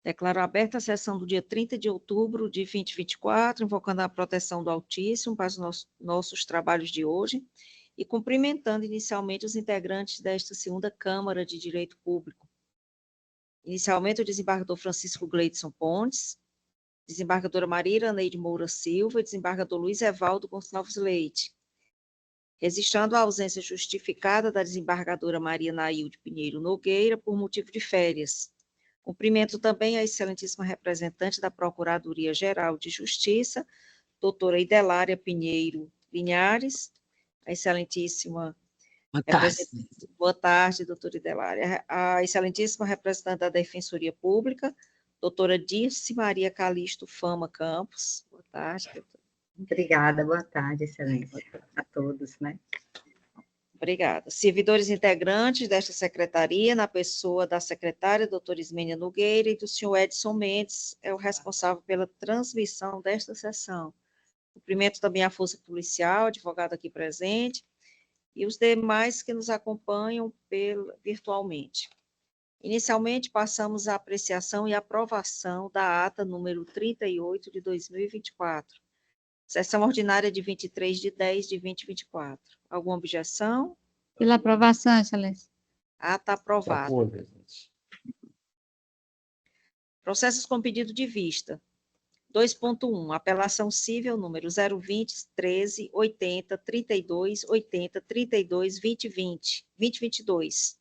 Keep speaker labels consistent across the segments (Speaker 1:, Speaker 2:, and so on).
Speaker 1: Declaro aberta a sessão do dia 30 de outubro de 2024, invocando a proteção do Altíssimo para os nossos trabalhos de hoje e cumprimentando inicialmente os integrantes desta segunda Câmara de Direito Público. Inicialmente, o desembargador Francisco Gleidson Pontes, desembargadora Maria Iraneide Moura Silva e desembargador Luiz Evaldo Gonçalves Leite. Registrando a ausência justificada da desembargadora Maria Nailde Pinheiro Nogueira por motivo de férias. Cumprimento também a excelentíssima representante da Procuradoria-Geral de Justiça, doutora Idelária Pinheiro Linhares, a excelentíssima representante. Boa tarde, doutora Idelária. A excelentíssima representante da Defensoria Pública, doutora Dirce Maria Calixto Fama Campos. Boa tarde, doutora.
Speaker 2: Obrigada, boa tarde, excelência, a todos, né?
Speaker 1: Obrigada. Servidores integrantes desta secretaria, na pessoa da secretária, doutora Ismênia Nogueira, e do senhor Edson Mendes, é o responsável pela transmissão desta sessão. Cumprimento também a Força Policial, advogado aqui presente, e os demais que nos acompanham virtualmente. Inicialmente, passamos à apreciação e aprovação da ata número 38 de 2024. Sessão ordinária de 23 de 10 de 2024. Alguma objeção?
Speaker 3: Pela aprovação, excelência.
Speaker 1: Ata aprovada. Processos com pedido de vista. 2.1. Apelação civil número 020 13 80 32 80 32 2020 2022.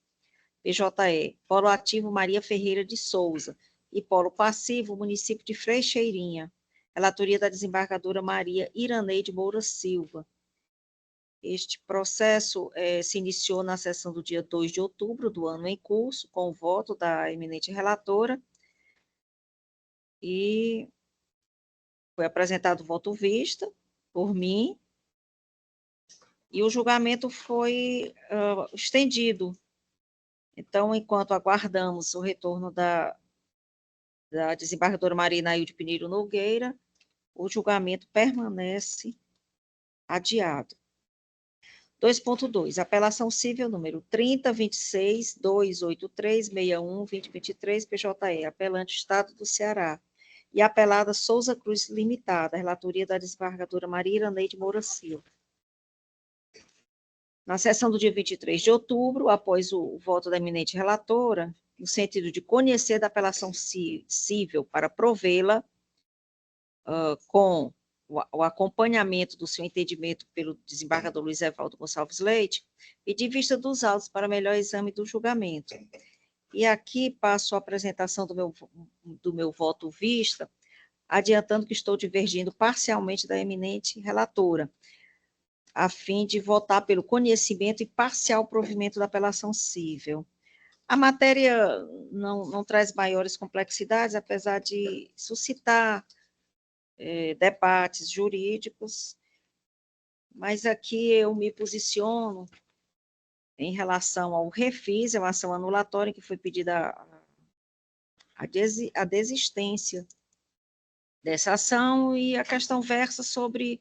Speaker 1: PJE. Polo ativo Maria Ferreira de Souza e polo passivo município de Freixeirinha. Relatoria da desembargadora Maria Iraneide Moura Silva. Este processo se iniciou na sessão do dia 2 de outubro do ano em curso, com o voto da eminente relatora, e foi apresentado o voto vista por mim, e o julgamento foi estendido. Então, enquanto aguardamos o retorno da desembargadora Maria Nailde Pinheiro Nogueira, o julgamento permanece adiado. 2.2. Apelação civil número 30.26.283.61.2023, PJE, apelante Estado do Ceará, e apelada Souza Cruz Limitada, relatoria da desembargadora Maria Iraneide Moura Silva. Na sessão do dia 23 de outubro, após o voto da eminente relatora, no sentido de conhecer da apelação civil para provê-la, com o acompanhamento do seu entendimento pelo desembargador Luiz Evaldo Gonçalves Leite, e de vista dos autos para melhor exame do julgamento. E aqui passo a apresentação do meu voto vista, adiantando que estou divergindo parcialmente da eminente relatora, a fim de votar pelo conhecimento e parcial provimento da apelação civil. A matéria não traz maiores complexidades, apesar de suscitar debates jurídicos, mas aqui eu me posiciono em relação ao refis, é uma ação anulatória que foi pedida a desistência dessa ação, e a questão versa sobre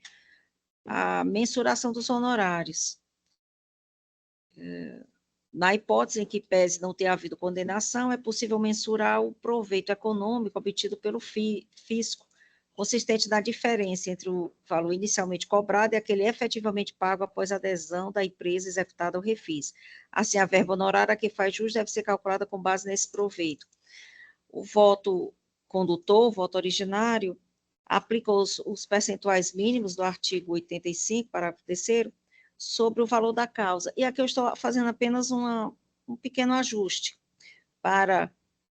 Speaker 1: a mensuração dos honorários. Na hipótese em que pese não ter havido condenação, é possível mensurar o proveito econômico obtido pelo fisco, consistente na diferença entre o valor inicialmente cobrado e aquele efetivamente pago após a adesão da empresa executada ao refis. Assim, a verba honorária a que faz jus deve ser calculada com base nesse proveito. O voto condutor, o voto originário, aplica os percentuais mínimos do artigo 85, parágrafo 3º, sobre o valor da causa. E aqui eu estou fazendo apenas um pequeno ajuste para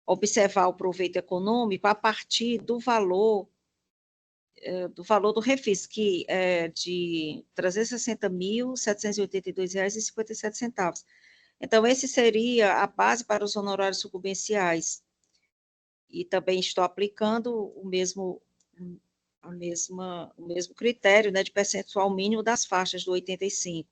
Speaker 1: observar o proveito econômico a partir do valor do refis, que é de R$ 360.782,57. Então, esse seria a base para os honorários sucumbenciais. E também estou aplicando o mesmo critério, né, de percentual mínimo das faixas do 85.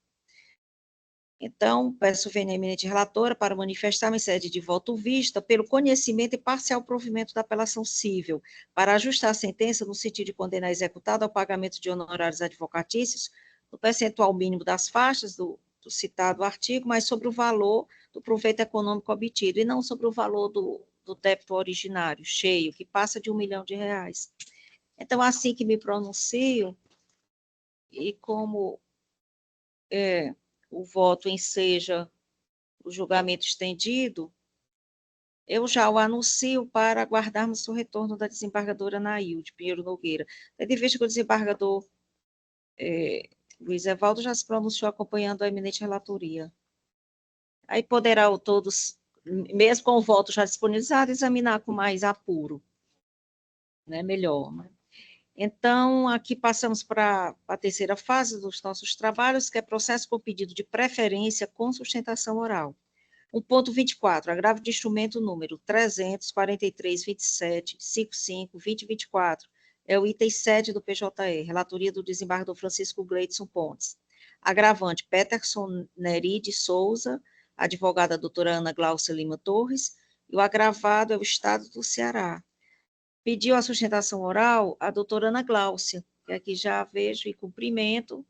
Speaker 1: Então, peço à eminente relatora para manifestar-me em sede de voto vista pelo conhecimento e parcial provimento da apelação civil, para ajustar a sentença no sentido de condenar executado ao pagamento de honorários advocatícios no percentual mínimo das faixas do citado artigo, mas sobre o valor do proveito econômico obtido, e não sobre o valor do débito originário, cheio, que passa de R$ 1 milhão. Então, assim que me pronuncio, e como o voto enseja o julgamento estendido, eu já o anuncio para aguardarmos o retorno da desembargadora Nailde Pinheiro Nogueira. Tendo em vista que o desembargador Luiz Evaldo já se pronunciou acompanhando a eminente relatoria. Aí poderá todos, mesmo com o voto já disponibilizado, examinar com mais apuro, né, melhor. Né? Então, aqui passamos para a terceira fase dos nossos trabalhos, que é processo com pedido de preferência com sustentação oral. 1.24, agravo de instrumento número 343.27.55.2024, é o item 7 do PJE, relatoria do desembargador Francisco Gleidson Pontes. Agravante, Peterson Neri de Souza, advogada doutora Ana Glaucia Lima Torres, e o agravado é o Estado do Ceará. Pediu a sustentação oral a doutora Ana Glaucia, que aqui já vejo e cumprimento,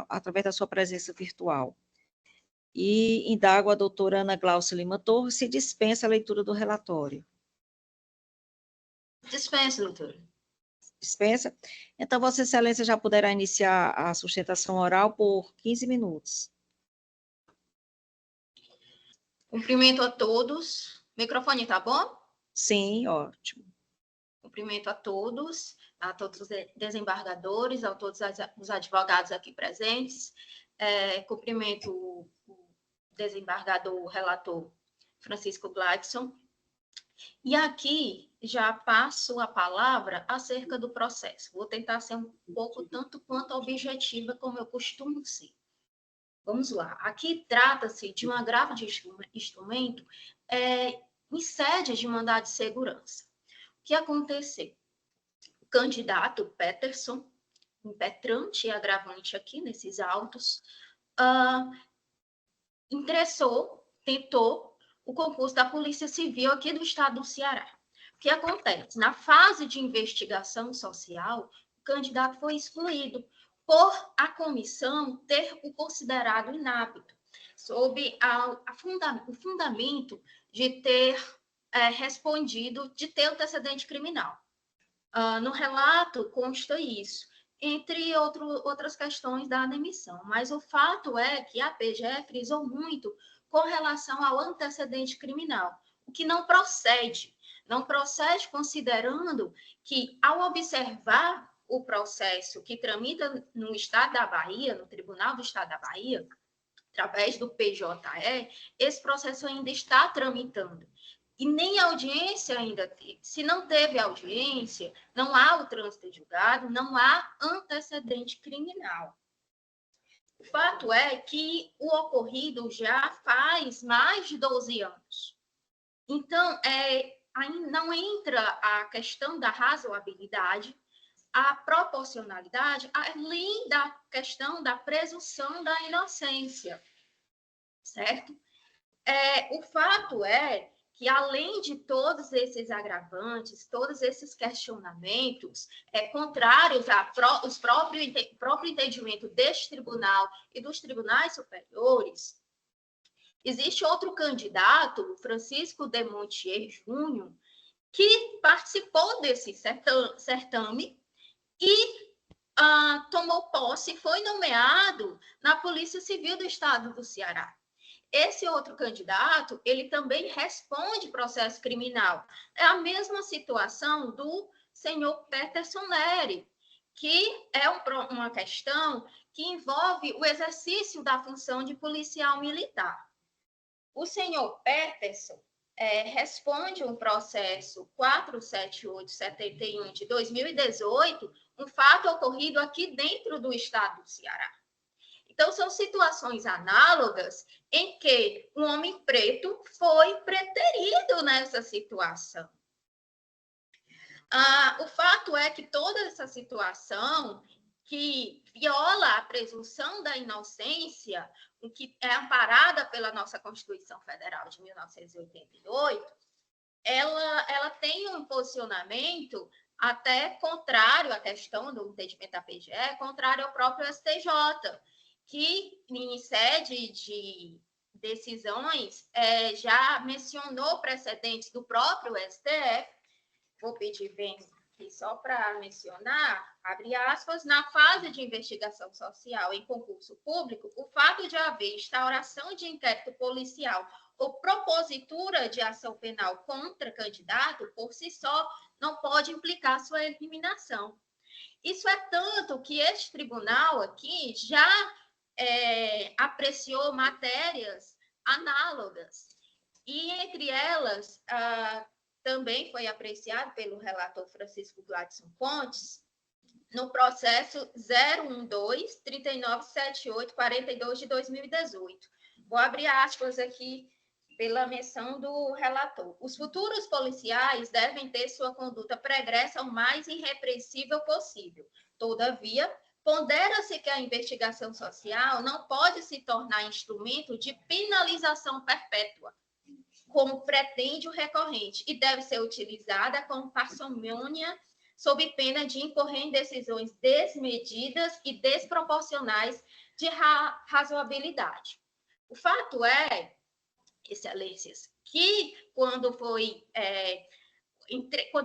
Speaker 1: através da sua presença virtual. E indago a doutora Ana Glaucia Lima Torres se dispensa a leitura do relatório.
Speaker 4: Dispensa, doutora.
Speaker 1: Dispensa? Então, Vossa Excelência já poderá iniciar a sustentação oral por 15 minutos.
Speaker 4: Cumprimento a todos. Microfone tá bom?
Speaker 1: Sim, ótimo.
Speaker 4: Cumprimento a todos os desembargadores, a todos os advogados aqui presentes. Cumprimento o desembargador relator Francisco Gleidson. E aqui já passo a palavra acerca do processo. Vou tentar ser um pouco tanto quanto objetiva, como eu costumo ser. Vamos lá. Aqui trata-se de um agravo de instrumento em sede de mandado de segurança. O que aconteceu? O candidato Peterson, impetrante e agravante aqui nesses autos, tentou o concurso da Polícia Civil aqui do estado do Ceará. O que acontece? Na fase de investigação social, o candidato foi excluído por a comissão ter o considerado inapto, sob o fundamento de ter respondido, de ter antecedente criminal. No relato consta isso, entre outras questões da demissão, mas o fato é que a PGE frisou muito com relação ao antecedente criminal, o que não procede considerando que, ao observar o processo que tramita no Estado da Bahia, no Tribunal do Estado da Bahia, através do PJE, esse processo ainda está tramitando. E nem audiência ainda teve. Se não teve audiência, não há o trânsito de julgado, não há antecedente criminal. O fato é que o ocorrido já faz mais de 12 anos. Então, não entra a questão da razoabilidade, a proporcionalidade, além da questão da presunção da inocência, certo? O fato é que, além de todos esses agravantes, todos esses questionamentos contrários ao próprio entendimento deste tribunal e dos tribunais superiores, existe outro candidato, Francisco de Montier Júnior, que participou desse certame e tomou posse, foi nomeado na Polícia Civil do Estado do Ceará. Esse outro candidato, ele também responde processo criminal. É a mesma situação do senhor Peterson Neri, que é uma questão que envolve o exercício da função de policial militar. O senhor Peterson responde um processo 47871 de 2018, um fato ocorrido aqui dentro do estado do Ceará. Então, são situações análogas em que um homem preto foi preterido nessa situação. O fato é que toda essa situação que viola a presunção da inocência, que é amparada pela nossa Constituição Federal de 1988, ela tem um posicionamento até contrário à questão do entendimento da PGE, contrário ao próprio STJ, que, em sede decisões, já mencionou precedentes do próprio STF. Vou pedir bem aqui só para mencionar, abre aspas, na fase de investigação social em concurso público, o fato de haver instauração de inquérito policial ou propositura de ação penal contra candidato, por si só, não pode implicar sua eliminação. Isso é tanto que este tribunal aqui já apreciou matérias análogas, e entre elas também foi apreciado pelo relator Francisco Gladson Pontes, no processo 012-3978-42 de 2018. Vou abrir aspas aqui pela menção do relator. Os futuros policiais devem ter sua conduta pregressa o mais irrepreensível possível. Todavia, pondera-se que a investigação social não pode se tornar instrumento de penalização perpétua, como pretende o recorrente, e deve ser utilizada com parcimônia, sob pena de incorrer em decisões desmedidas e desproporcionais de razoabilidade. O fato é, excelências, que quando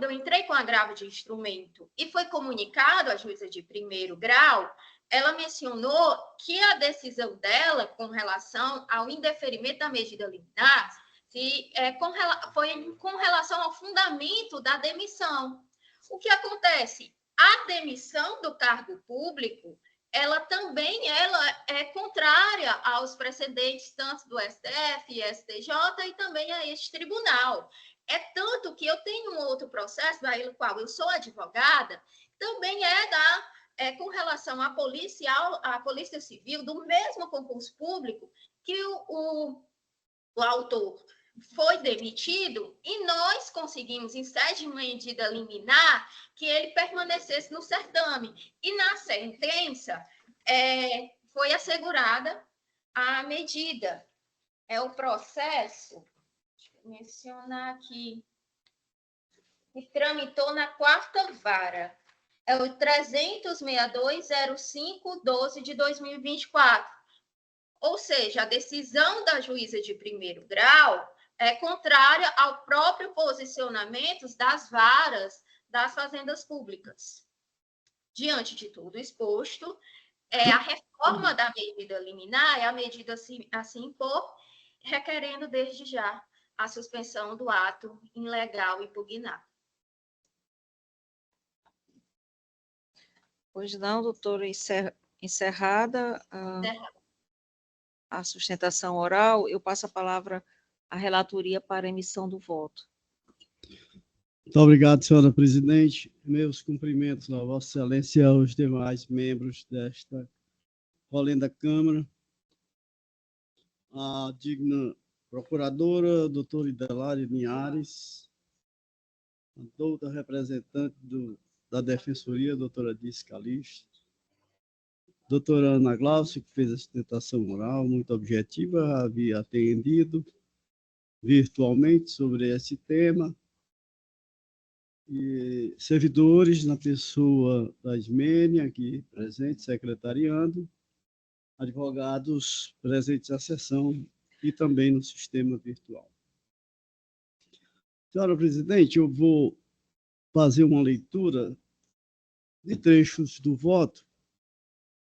Speaker 4: eu entrei com agravo de instrumento e foi comunicado à juíza de primeiro grau, ela mencionou que a decisão dela com relação ao indeferimento da medida liminar foi com relação ao fundamento da demissão. O que acontece? A demissão do cargo público, ela é contrária aos precedentes tanto do STF e STJ e também a este tribunal. É tanto que eu tenho um outro processo, no qual eu sou advogada, também com relação à Polícia Civil, do mesmo concurso público, que o autor foi demitido e nós conseguimos, em sede de medida liminar, que ele permanecesse no certame. E na sentença foi assegurada a medida. É o processo, deixa eu mencionar aqui, que tramitou na 4ª vara. É o 362.05.12 de 2024. Ou seja, a decisão da juíza de primeiro grau é contrária ao próprio posicionamento das varas das fazendas públicas. Diante de tudo exposto, a reforma da medida liminar é a medida assim impor, requerendo desde já a suspensão do ato ilegal impugnado.
Speaker 1: Pois não, doutora, encerrada a sustentação oral, eu passo a palavra à relatoria para emissão do voto.
Speaker 5: Muito obrigado, senhora presidente. Meus cumprimentos a Vossa Excelência e aos demais membros desta rolenda Câmara. A digna procuradora, doutora Idelari Linhares, a doutora representante da Defensoria, doutora Dice Calixto, doutora Ana Glaucia, que fez a sustentação oral, muito objetiva, havia atendido virtualmente sobre esse tema, e servidores, na pessoa da Ismênia, aqui presente, secretariando, advogados presentes à sessão e também no sistema virtual. Senhora presidente, eu vou fazer uma leitura de trechos do voto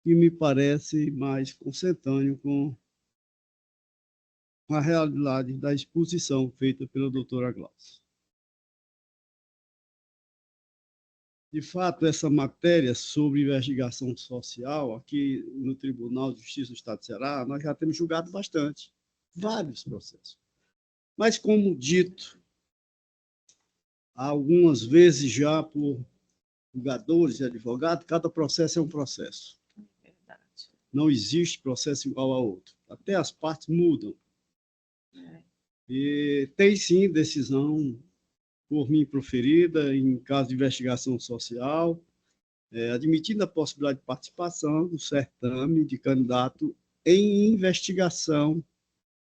Speaker 5: que me parece mais consentâneo com a realidade da exposição feita pela doutora Glaucia. De fato, essa matéria sobre investigação social, aqui no Tribunal de Justiça do Estado do Ceará, nós já temos julgado bastante, vários processos. Mas, como dito, algumas vezes já por julgadores e advogados, cada processo é um processo.
Speaker 1: Verdade.
Speaker 5: Não existe processo igual a outro. Até as partes mudam. E tem, sim, decisão por mim proferida em caso de investigação social, admitindo a possibilidade de participação do certame de candidato em investigação,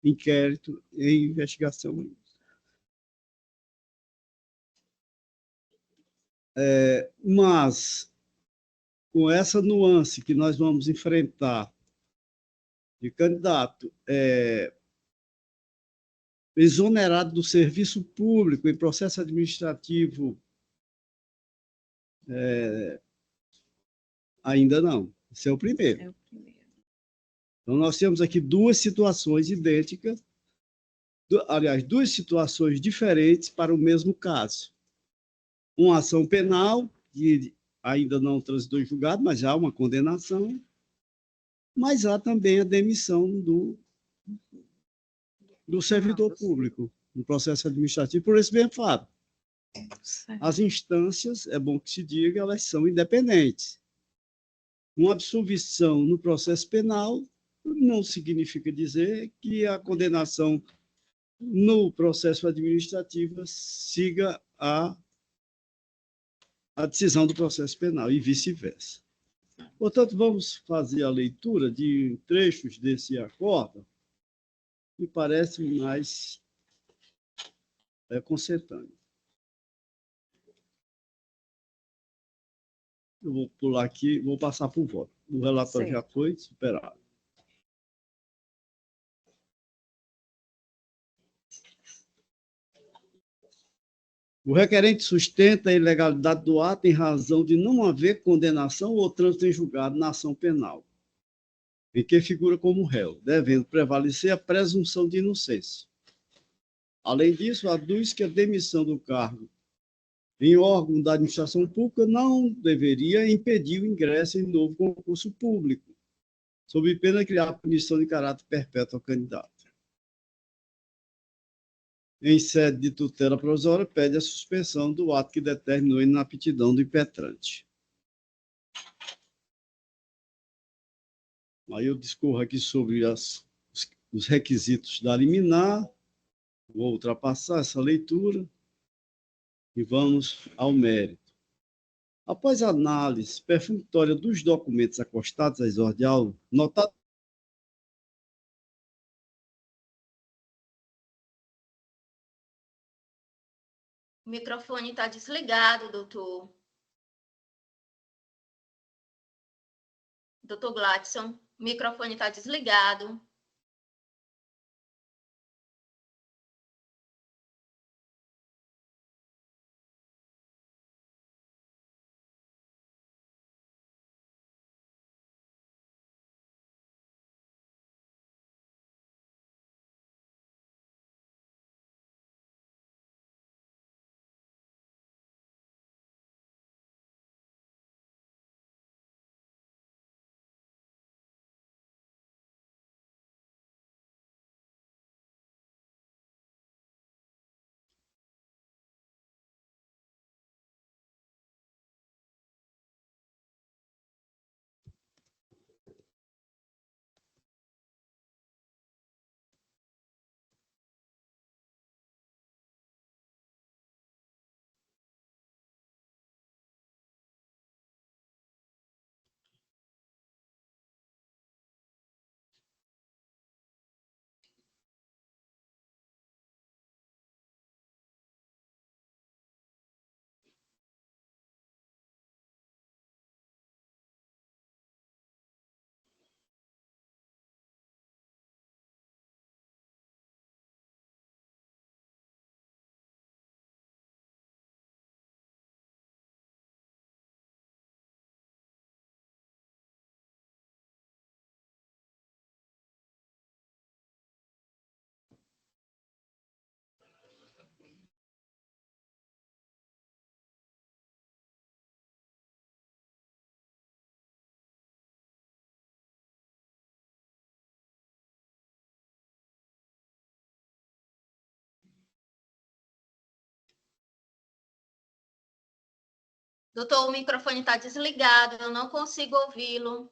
Speaker 5: inquérito em investigação. Mas, com essa nuance que nós vamos enfrentar de candidato exonerado do serviço público em processo administrativo, ainda não. Esse é o primeiro.
Speaker 1: É o primeiro.
Speaker 5: Então, nós temos aqui duas situações idênticas, aliás, duas situações diferentes para o mesmo caso. Uma ação penal, que ainda não transitou em julgado, mas já há uma condenação, mas há também a demissão do servidor público no processo administrativo por esse mesmo fato.
Speaker 1: Certo.
Speaker 5: As instâncias, é bom que se diga, elas são independentes. Uma absolvição no processo penal não significa dizer que a condenação no processo administrativo siga a decisão do processo penal e vice-versa. Portanto, vamos fazer a leitura de trechos desse acordo, que parece mais consentâneo. Eu vou pular aqui, vou passar por voto. O relatório já foi superado. O requerente sustenta a ilegalidade do ato em razão de não haver condenação ou trânsito em julgado na ação penal, em que figura como réu, devendo prevalecer a presunção de inocência. Além disso, aduz que a demissão do cargo em órgão da administração pública não deveria impedir o ingresso em novo concurso público, sob pena de criar punição de caráter perpétuo ao candidato. Em sede de tutela provisória, pede a suspensão do ato que determinou a inaptidão do impetrante. Aí eu discorro aqui sobre os requisitos da liminar, vou ultrapassar essa leitura e vamos ao mérito. Após a análise perfunctória dos documentos acostados à exordial, notado
Speaker 4: O microfone está desligado, doutor. Doutor Gladson, o microfone está desligado. Doutor, o microfone está desligado, eu não consigo ouvi-lo.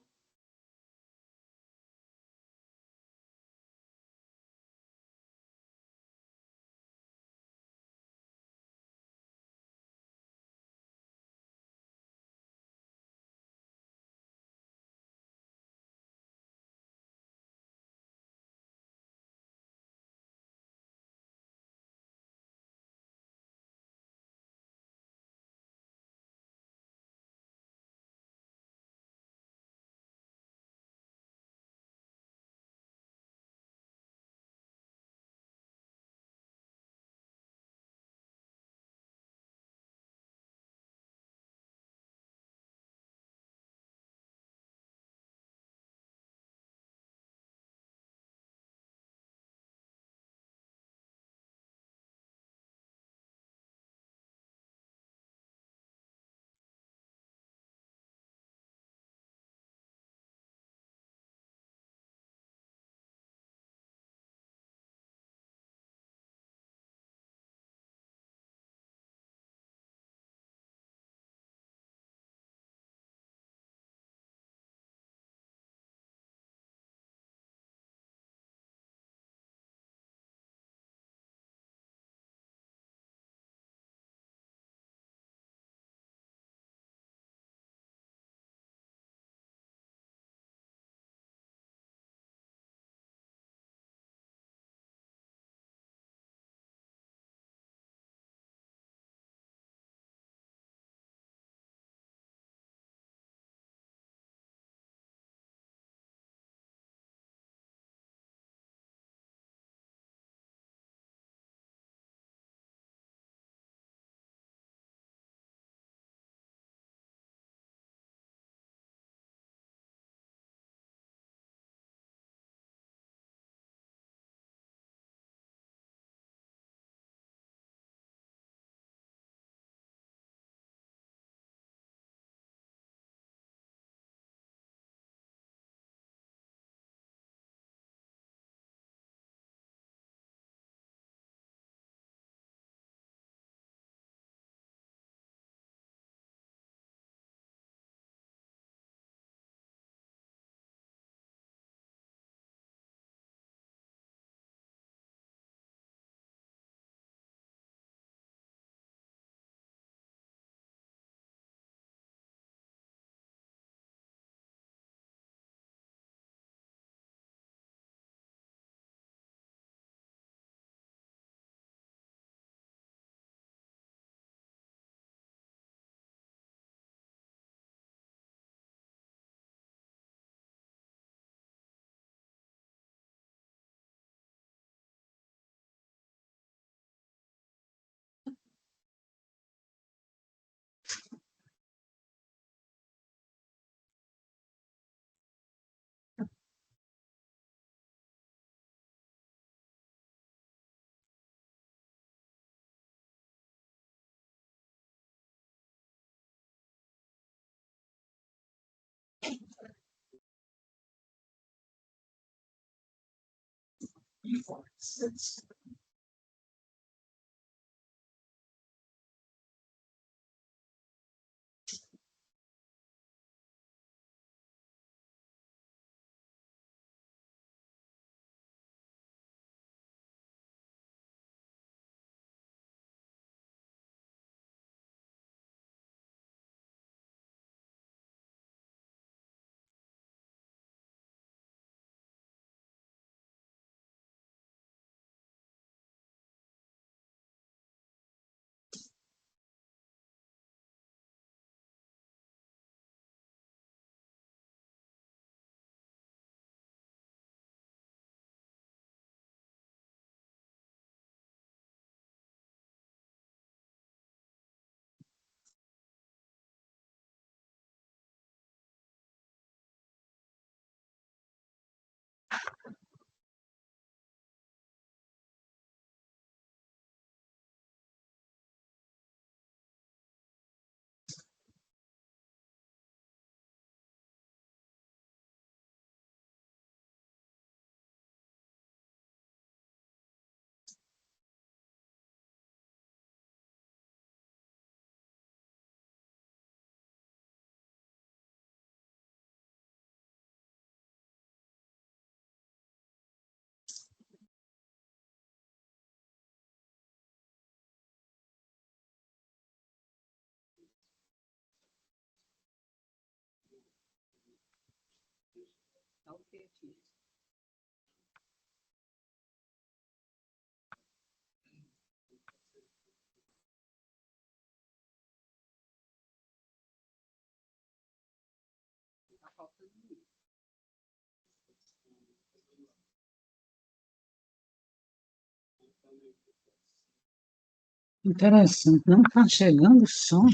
Speaker 6: Interessante, não está chegando o som.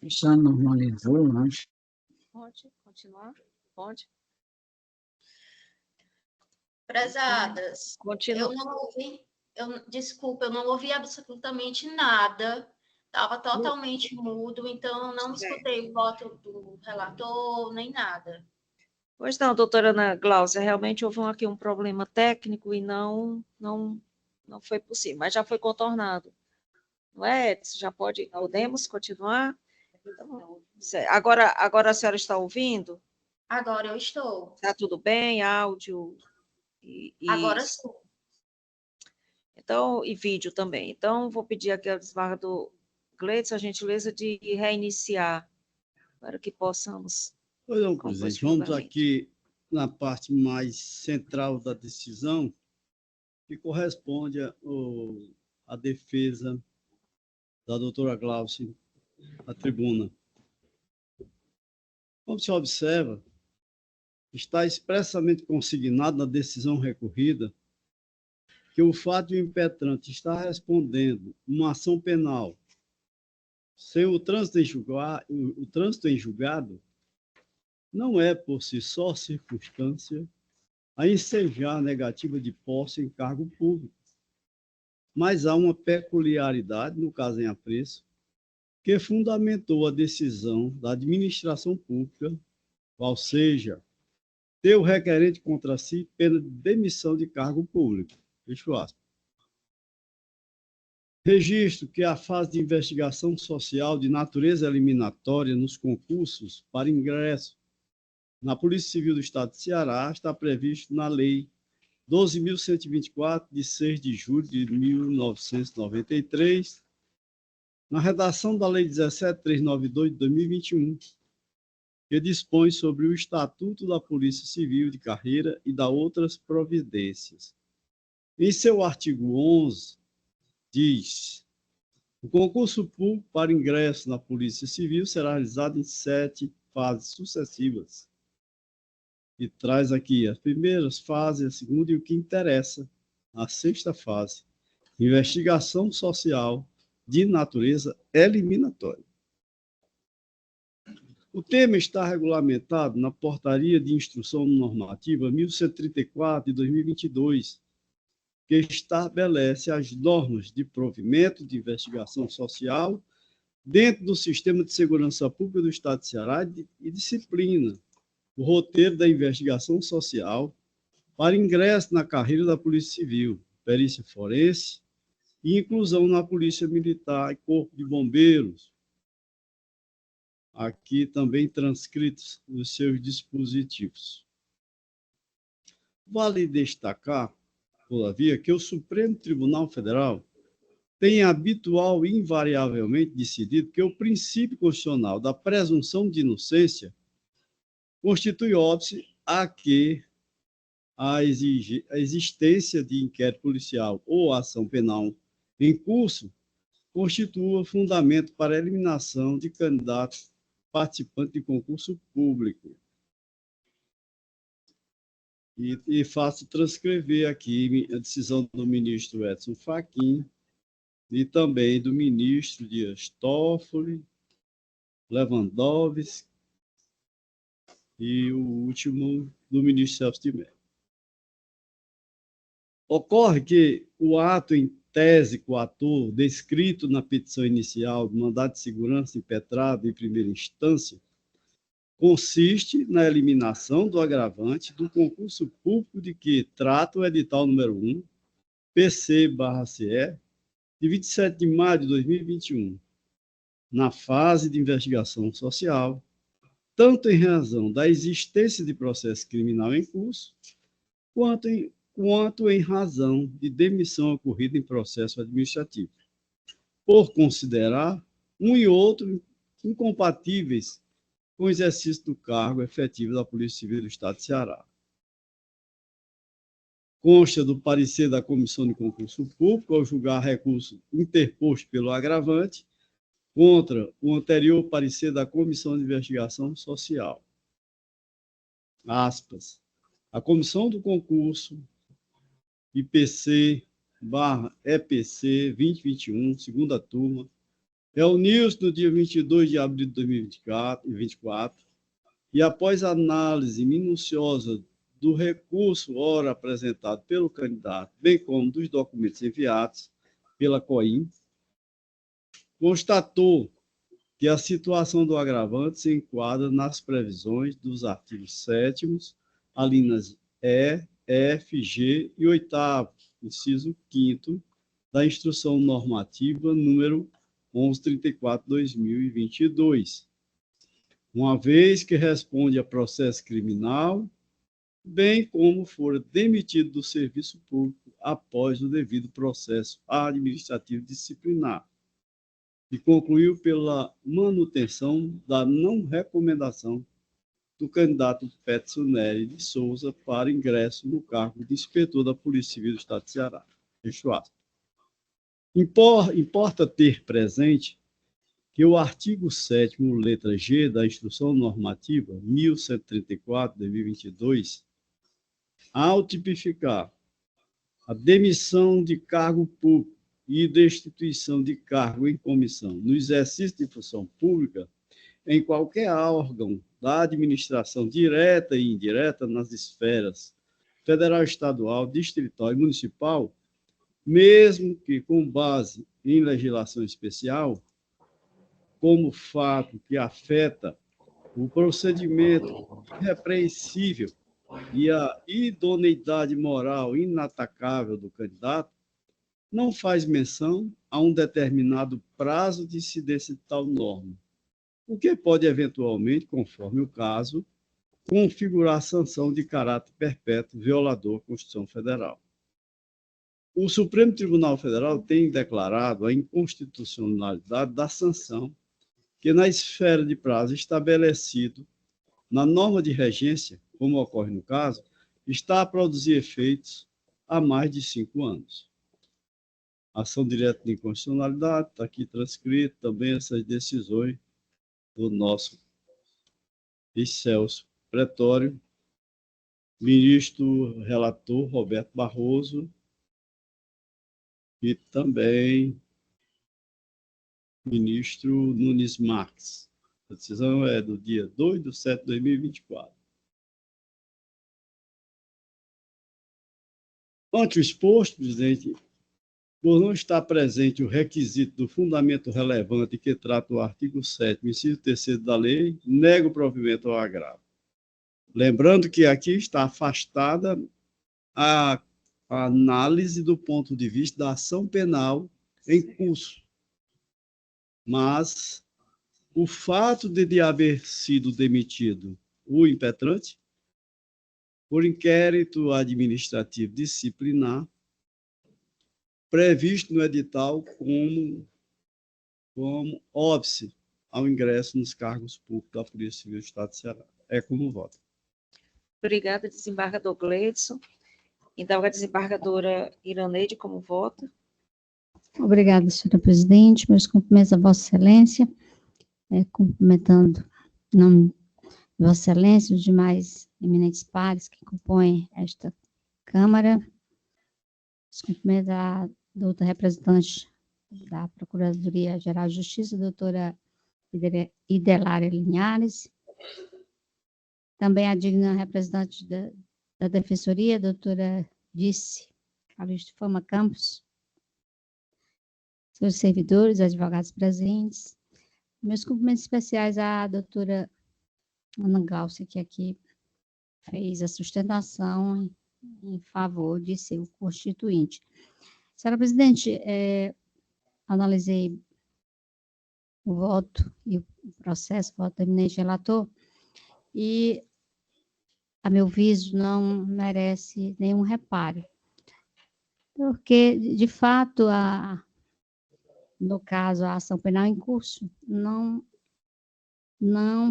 Speaker 6: Já normalizou, né?
Speaker 1: Pode continuar? Pode.
Speaker 4: Prezadas,
Speaker 1: Continua.
Speaker 4: eu não ouvi, desculpa, eu não ouvi absolutamente nada. Estava totalmente mudo, então eu não escutei o voto do relator, nem nada.
Speaker 1: Pois não, doutora Ana Gláucia, realmente houve aqui um problema técnico e não foi possível, mas já foi contornado. Não é, Edson? Podemos continuar? Então, agora a senhora está ouvindo?
Speaker 4: Agora eu estou.
Speaker 1: Está tudo bem? Áudio
Speaker 4: Agora sim.
Speaker 1: Então, e vídeo também. Então, vou pedir aqui ao desembargador Gleidson a gentileza de reiniciar, para que possamos...
Speaker 5: Pois não, presidente. Vamos aqui na parte mais central da decisão, que corresponde à defesa da doutora Gláucia à tribuna. Como se observa, está expressamente consignado na decisão recorrida que o fato de o impetrante estar respondendo uma ação penal sem o trânsito em julgado não é, por si só, circunstância a ensejar a negativa de posse em cargo público, mas há uma peculiaridade, no caso em apreço, que fundamentou a decisão da administração pública, qual seja, ter o requerente contra si pena de demissão de cargo público. Fecho aspas. Registro que a fase de investigação social de natureza eliminatória nos concursos para ingresso na Polícia Civil do Estado de Ceará está previsto na Lei 12.124, de 6 de julho de 1993, na redação da Lei 17.392 de 2021, que dispõe sobre o Estatuto da Polícia Civil de Carreira e da outras providências. Em seu artigo 11, diz: o concurso público para ingresso na Polícia Civil será realizado em 7 fases sucessivas. E traz aqui as primeiras fases, a segunda e o que interessa, a 6ª fase, investigação social de natureza eliminatória. O tema está regulamentado na Portaria de Instrução Normativa 1134 de 2022, que estabelece as normas de provimento de investigação social dentro do sistema de segurança pública do Estado de Ceará e disciplina o roteiro da investigação social para ingresso na carreira da Polícia Civil, perícia forense e inclusão na Polícia Militar e Corpo de Bombeiros. Aqui também transcritos os seus dispositivos. Vale destacar, todavia, que o Supremo Tribunal Federal tem habitual e invariavelmente decidido que o princípio constitucional da presunção de inocência constitui óbice a que a existência de inquérito policial ou ação penal em curso constitua fundamento para a eliminação de candidatos participantes de concurso público. E faço transcrever aqui a decisão do ministro Edson Fachin e também do ministro Dias Toffoli, Lewandowski e o último do ministro Celso de Mello. Ocorre que o ato em tese coator descrito na petição inicial do mandado de segurança impetrado em primeira instância consiste na eliminação do agravante do concurso público de que trata o edital número 1, PC/CE, de 27 de maio de 2021, na fase de investigação social, tanto em razão da existência de processo criminal em curso, quanto em razão de demissão ocorrida em processo administrativo, por considerar um e outro incompatíveis com o exercício do cargo efetivo da Polícia Civil do Estado de Ceará. Consta do parecer da Comissão de Concurso Público ao julgar recurso interposto pelo agravante contra o anterior parecer da Comissão de Investigação Social. Aspas. A Comissão do Concurso IPC/EPC 2021, segunda turma, reuniu-se no dia 22 de abril de 2024 e, após análise minuciosa do recurso ora apresentado pelo candidato, bem como dos documentos enviados pela COIN, constatou que a situação do agravante se enquadra nas previsões dos artigos 7º, alíneas E, F, G e 8º, inciso 5º, da Instrução Normativa número 1134/2022, uma vez que responde a processo criminal, bem como for demitido do serviço público após o devido processo administrativo disciplinar, e concluiu pela manutenção da não recomendação do candidato Petson Nery de Souza para ingresso no cargo de inspetor da Polícia Civil do Estado de Ceará. Fecho aspas. Importa ter presente que o artigo 7º, letra G, da Instrução Normativa 1134/2022, ao tipificar a demissão de cargo público e destituição de cargo em comissão no exercício de função pública em qualquer órgão da administração direta e indireta nas esferas federal, estadual, distrital e municipal, mesmo que com base em legislação especial, como fato que afeta o procedimento irrepreensível e a idoneidade moral inatacável do candidato, não faz menção a um determinado prazo de incidência de tal norma, o que pode, eventualmente, conforme o caso, configurar sanção de caráter perpétuo violador à Constituição Federal. O Supremo Tribunal Federal tem declarado a inconstitucionalidade da sanção que, na esfera de prazo estabelecido na norma de regência, como ocorre no caso, está a produzir efeitos há mais de 5 anos. Ação direta de inconstitucionalidade, está aqui transcrito também essas decisões do nosso Celso Pretório, ministro relator Roberto Barroso e também ministro Nunes Marques. A decisão é do dia 2/7/2024. Ante o exposto, presidente, por não estar presente o requisito do fundamento relevante que trata o artigo 7º, inciso 3º da lei, nego o provimento ao agravo. Lembrando que aqui está afastada a análise do ponto de vista da ação penal em curso. Mas o fato de haver sido demitido o impetrante por inquérito administrativo disciplinar, previsto no edital como óbice ao ingresso nos cargos públicos da Polícia Civil do Estado de Ceará. É como voto.
Speaker 1: Obrigada, desembargador Gleidson. Então, a desembargadora Iraneide, como vota?
Speaker 3: Obrigada, senhora presidente. Meus cumprimentos a Vossa Excelência. Cumprimentando em nome de Vossa Excelência, os demais eminentes pares que compõem esta Câmara. Os cumprimentos à doutora representante da Procuradoria-Geral de Justiça, doutora Idelária Linhares. Também a digna representante da Defensoria, doutora Dice Calixto Fama Campos. Seus servidores, advogados presentes. Meus cumprimentos especiais à doutora Ana Glaucia, que aqui fez a sustentação em favor de seu constituinte. Senhora presidente, analisei o voto e o processo, o voto do eminente relator, e, a meu viso, não merece nenhum reparo. Porque, de fato, no caso, a ação penal em curso, não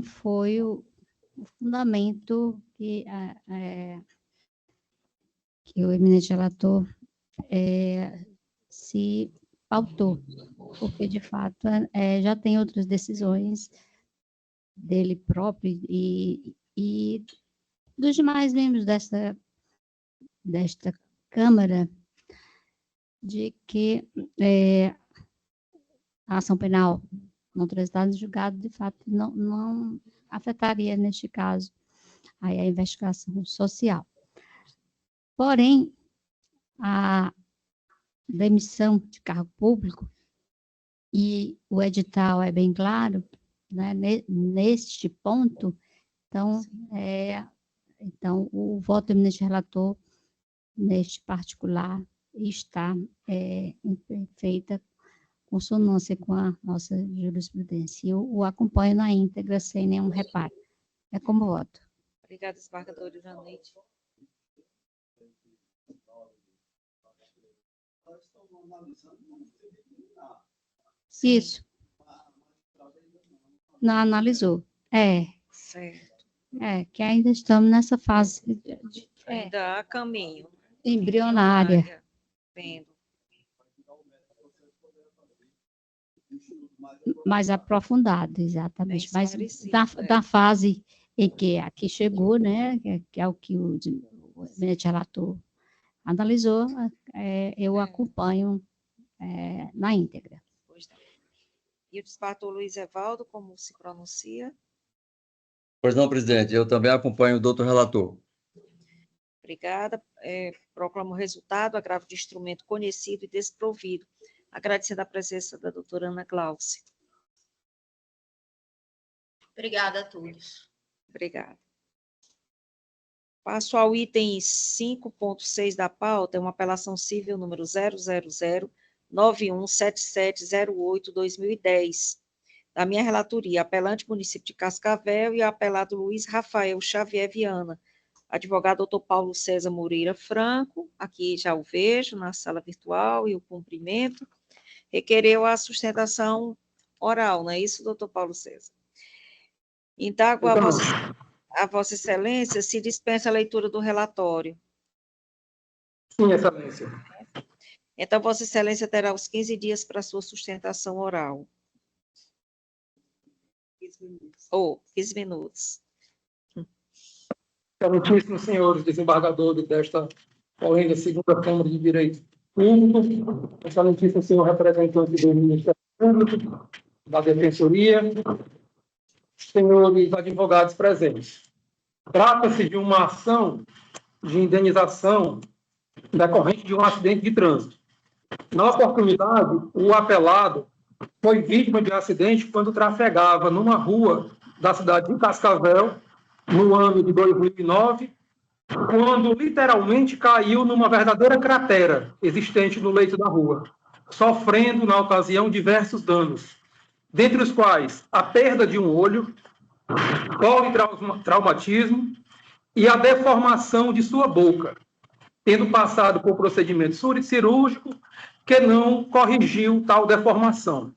Speaker 3: foi o fundamento que o eminente relator se pautou, porque, de fato, já tem outras decisões dele próprio e dos demais membros desta Câmara, de que a ação penal não transitada em julgado, de fato, não afetaria, neste caso, aí a investigação social. Porém, a demissão de cargo público, e o edital é bem claro, né, neste ponto, então, o voto do eminente relator, neste particular, está em perfeita consonância com a nossa jurisprudência. Eu o acompanho na íntegra, sem nenhum reparo. É como voto.
Speaker 1: Obrigada, desembargadora Iraneide.
Speaker 3: Isso. Não analisou.
Speaker 1: Certo.
Speaker 3: Que ainda estamos nessa fase
Speaker 1: Ainda há caminho.
Speaker 3: embrionária.
Speaker 1: Vendo.
Speaker 3: Mais aprofundado, exatamente.
Speaker 1: Bem
Speaker 3: Mas
Speaker 1: esclarecido,
Speaker 3: da fase em que aqui chegou, né, que é o que o eminente relator analisou, eu acompanho na íntegra.
Speaker 1: Pois não. E o desembargador Luiz Evaldo, como se pronuncia?
Speaker 7: Pois não, presidente, eu também acompanho o doutor relator.
Speaker 1: Obrigada. Proclamo o resultado, agravo de instrumento conhecido e desprovido. Agradecendo a presença da doutora Ana Glaucia.
Speaker 4: Obrigada a todos.
Speaker 1: Obrigada. Passo ao item 5.6 da pauta, é uma apelação civil número 000917708-2010, da minha relatoria, apelante município de Cascavel e apelado Luiz Rafael Xavier Viana, advogado doutor Paulo César Moreira Franco, aqui já o vejo na sala virtual e o cumprimento, requereu a sustentação oral, não é isso, doutor Paulo César? Indago a Vossa Excelência se dispensa a leitura do relatório.
Speaker 8: Sim, Excelência.
Speaker 1: Então, Vossa Excelência terá os 15 dias para sua sustentação oral. 15 minutos.
Speaker 8: Excelentíssimos senhores desembargadores desta polêmica segunda Câmara de Direito Público, excelentíssimo senhor representante do Ministério Público, da Defensoria, senhores advogados presentes. Trata-se de uma ação de indenização decorrente de um acidente de trânsito. Na oportunidade, o apelado foi vítima de acidente quando trafegava numa rua da cidade de Cascavel, no ano de 2009, quando literalmente caiu numa verdadeira cratera existente no leito da rua, sofrendo, na ocasião, diversos danos, dentre os quais a perda de um olho, politraumatismo e a deformação de sua boca, tendo passado por procedimento cirúrgico que não corrigiu tal deformação.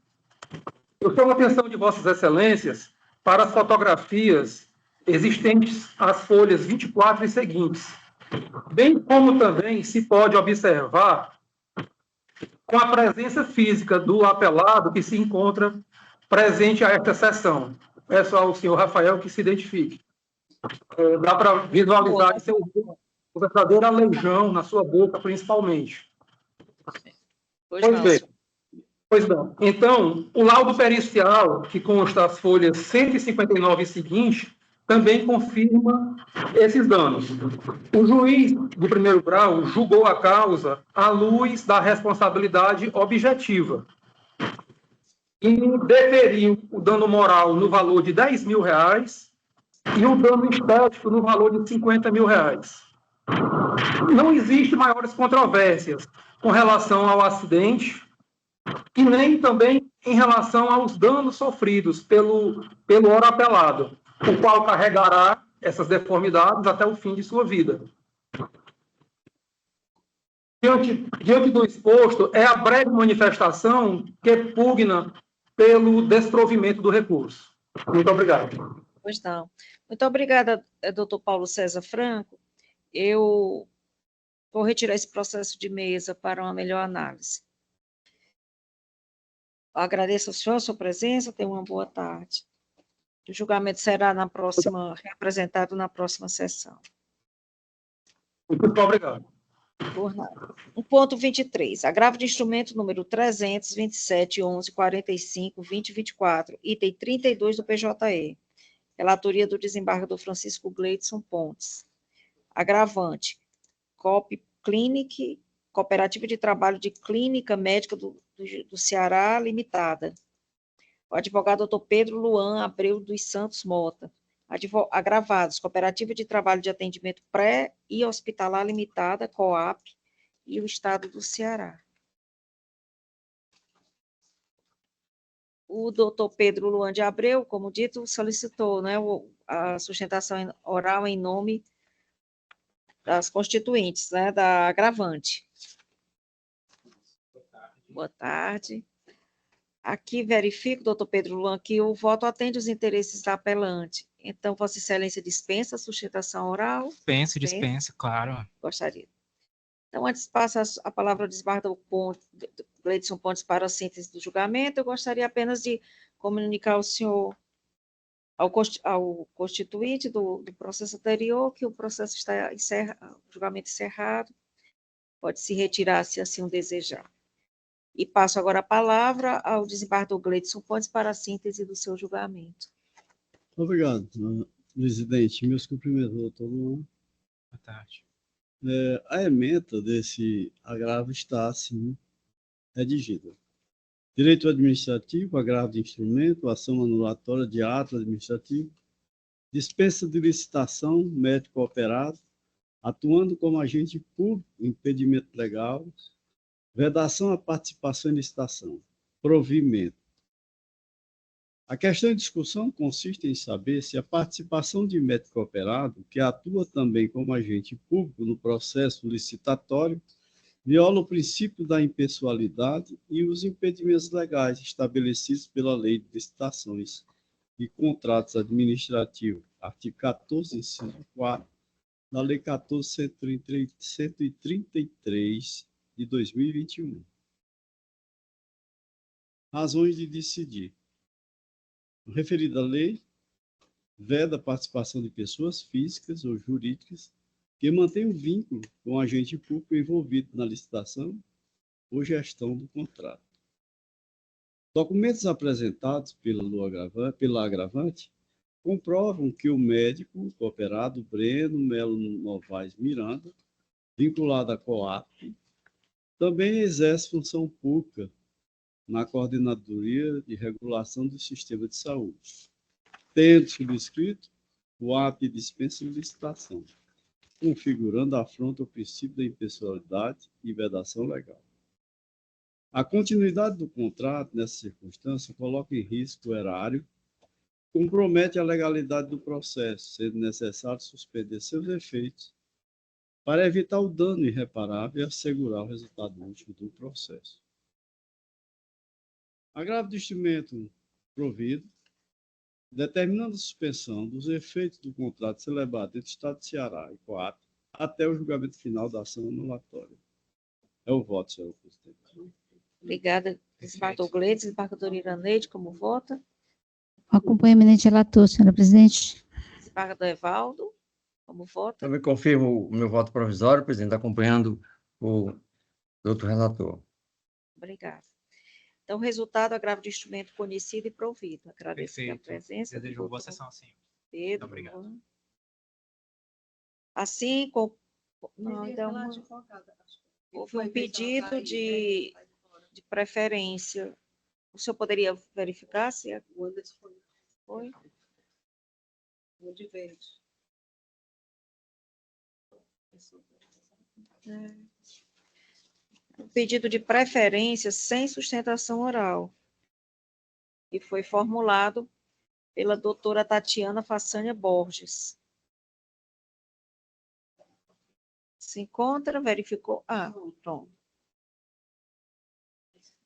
Speaker 8: Eu chamo a atenção de Vossas Excelências para as fotografias existentes às folhas 24 e seguintes, bem como também se pode observar com a presença física do apelado que se encontra presente a esta sessão. É só o senhor Rafael que se identifique. Dá para visualizar seu verdadeiro aleijão na sua boca, principalmente. Pois bem. Então, o laudo pericial, que consta as folhas 159 e seguintes, também confirma esses danos. O juiz do primeiro grau julgou a causa à luz da responsabilidade objetiva e deferiu o dano moral no valor de R$ 10.000 e o dano estético no valor de R$ 50.000. Não existe maiores controvérsias com relação ao acidente e nem também em relação aos danos sofridos pelo ora apelado, o qual carregará essas deformidades até o fim de sua vida. Diante do exposto, é a breve manifestação que pugna pelo desprovimento do recurso. Muito obrigado.
Speaker 1: Pois não. Muito obrigada, doutor Paulo César Franco. Eu vou retirar esse processo de mesa para uma melhor análise. Agradeço ao senhor a sua presença, tenha uma boa tarde. O julgamento será reapresentado na próxima sessão.
Speaker 8: Muito obrigado.
Speaker 1: Por nada. O ponto 23, agravo de instrumento número 327.11.45.20.24, item 32 do PJE. Relatoria do desembargador Francisco Gleidson Pontes. Agravante, COP Clinic, Cooperativa de Trabalho de Clínica Médica do Ceará, Limitada. O advogado Dr. Pedro Luan Abreu dos Santos Mota. Agravados, Cooperativa de Trabalho de Atendimento Pré e Hospitalar Limitada, COAP, e o Estado do Ceará. O doutor Pedro Luan de Abreu, como dito, solicitou, né, a sustentação oral em nome das constituintes, né, da agravante. Boa tarde. Aqui verifico, doutor Pedro Luan, que o voto atende os interesses da apelante. Então, Vossa Excelência dispensa a sustentação oral?
Speaker 9: Dispensa, claro.
Speaker 1: Gostaria. Então, antes de passar a palavra ao desembargador Gleidson Pontes para a síntese do julgamento, eu gostaria apenas de comunicar ao senhor, ao constituinte do processo anterior, que o processo está o julgamento encerrado, pode se retirar se assim o desejar. E passo agora a palavra ao desembargador Gleidson Pontes para a síntese do seu julgamento.
Speaker 5: Obrigado, presidente. Meus cumprimentos, doutor Luan.
Speaker 9: Boa tarde.
Speaker 5: A ementa desse agravo está assim redigida. Direito administrativo, agravo de instrumento, ação anulatória de ato administrativo, dispensa de licitação, médico operado, atuando como agente público, impedimento legal, vedação à participação em licitação, provimento. A questão em discussão consiste em saber se a participação de médico operado, que atua também como agente público no processo licitatório, viola o princípio da impessoalidade e os impedimentos legais estabelecidos pela Lei de Licitações e Contratos Administrativos, artigo 14, inciso 4, da Lei 14.133 de 2021. Razões de decidir. A referida lei veda a participação de pessoas físicas ou jurídicas que mantêm um vínculo com o agente público envolvido na licitação ou gestão do contrato. Documentos apresentados pela agravante comprovam que o médico cooperado Breno Melo Novaes Miranda, vinculado à COAP, Também exerce função pública na Coordenadoria de Regulação do Sistema de Saúde, tendo subscrito o ato de dispensa de licitação, configurando afronta ao princípio da impessoalidade e vedação legal. A continuidade do contrato, nessa circunstância, coloca em risco o erário, compromete a legalidade do processo, sendo necessário suspender seus efeitos para evitar o dano irreparável e assegurar o resultado último do processo. Agravo do instrumento provido, determinando a suspensão dos efeitos do contrato celebrado entre o Estado de Ceará e Coab até o julgamento final da ação anulatória. É o voto, senhor presidente.
Speaker 1: Obrigada, desembargador Gleides. Desembargador Iraneide, como vota?
Speaker 3: Acompanho o eminente relator, senhora presidente.
Speaker 1: Desembargador Evaldo, como vota?
Speaker 7: Também confirmo o meu voto provisório, presidente, acompanhando o doutor relator.
Speaker 1: Obrigada. Então, resultado, agravo de instrumento conhecido e provido. Agradeço a presença.
Speaker 9: Desejo uma boa sessão, sim.
Speaker 1: Pedro.
Speaker 9: Muito obrigado.
Speaker 1: Assim, não, então, houve um pedido de preferência. O senhor poderia verificar se foi? Um pedido de preferência sem sustentação oral, que foi formulado pela doutora Tatiana Façanha Borges. Se encontra, verificou? Ah, pronto.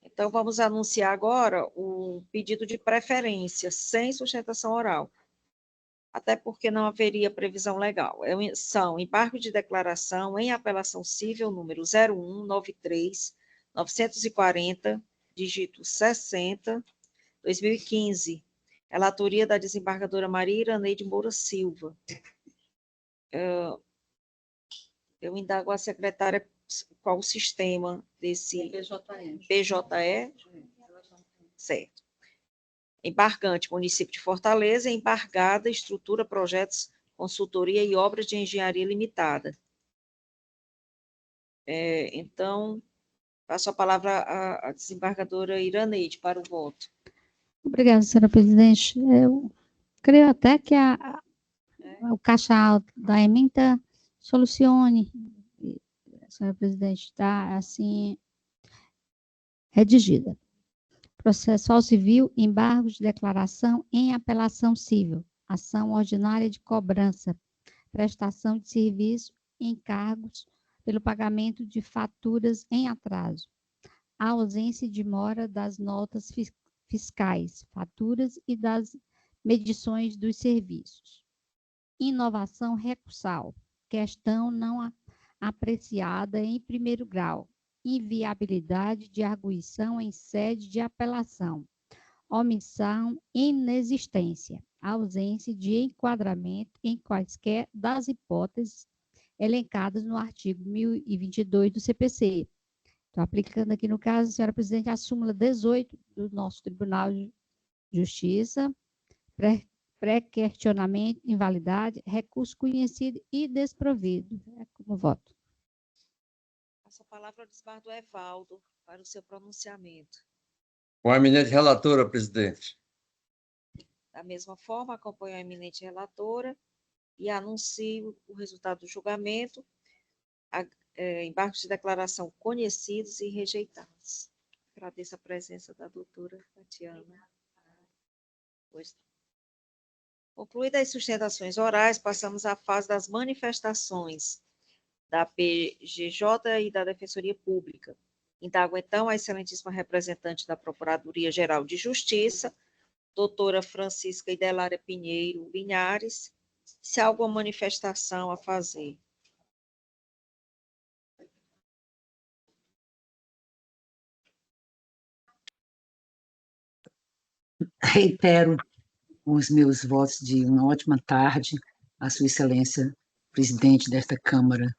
Speaker 1: Então, vamos anunciar agora o pedido de preferência sem sustentação oral, até porque não haveria previsão legal. São embargo de declaração em apelação civil número 0193-940, dígito 60, 2015, relatoria da desembargadora Maria Iraneide Moura Silva. Eu indago a secretária qual o sistema desse PJE. Certo. Embargante, município de Fortaleza, embargada, estrutura, projetos, consultoria e obras de engenharia limitada. Então, passo a palavra à desembargadora Iraneide para o voto.
Speaker 3: Obrigada, senhora presidente. Eu creio até que o caixa alto da ementa solucione, senhora presidente, está assim redigida. Processual civil, embargo de declaração em apelação civil, ação ordinária de cobrança, prestação de serviço, encargos pelo pagamento de faturas em atraso, a ausência de mora das notas fiscais, faturas e das medições dos serviços. Inovação recursal, questão não apreciada em primeiro grau, inviabilidade de arguição em sede de apelação, omissão, inexistência, ausência de enquadramento em quaisquer das hipóteses elencadas no artigo 1022 do CPC. Estou aplicando aqui no caso, senhora presidente, a súmula 18 do nosso Tribunal de Justiça, pré-questionamento, invalidade, recurso conhecido e desprovido. É como voto.
Speaker 1: Passo a palavra ao desembargador Evaldo para o seu pronunciamento.
Speaker 7: Com a eminente relatora, presidente.
Speaker 1: Da mesma forma, acompanho a eminente relatora e anuncio o resultado do julgamento, embargos de declaração conhecidos e rejeitados. Agradeço a presença da doutora Tatiana. Concluídas as sustentações orais, passamos à fase das manifestações da PGJ e da Defensoria Pública. Indago, então, a excelentíssima representante da Procuradoria-Geral de Justiça, doutora Francisca Idelária Pinheiro Linhares, se há alguma manifestação a fazer.
Speaker 6: Reitero os meus votos de uma ótima tarde à Sua Excelência, presidente desta Câmara,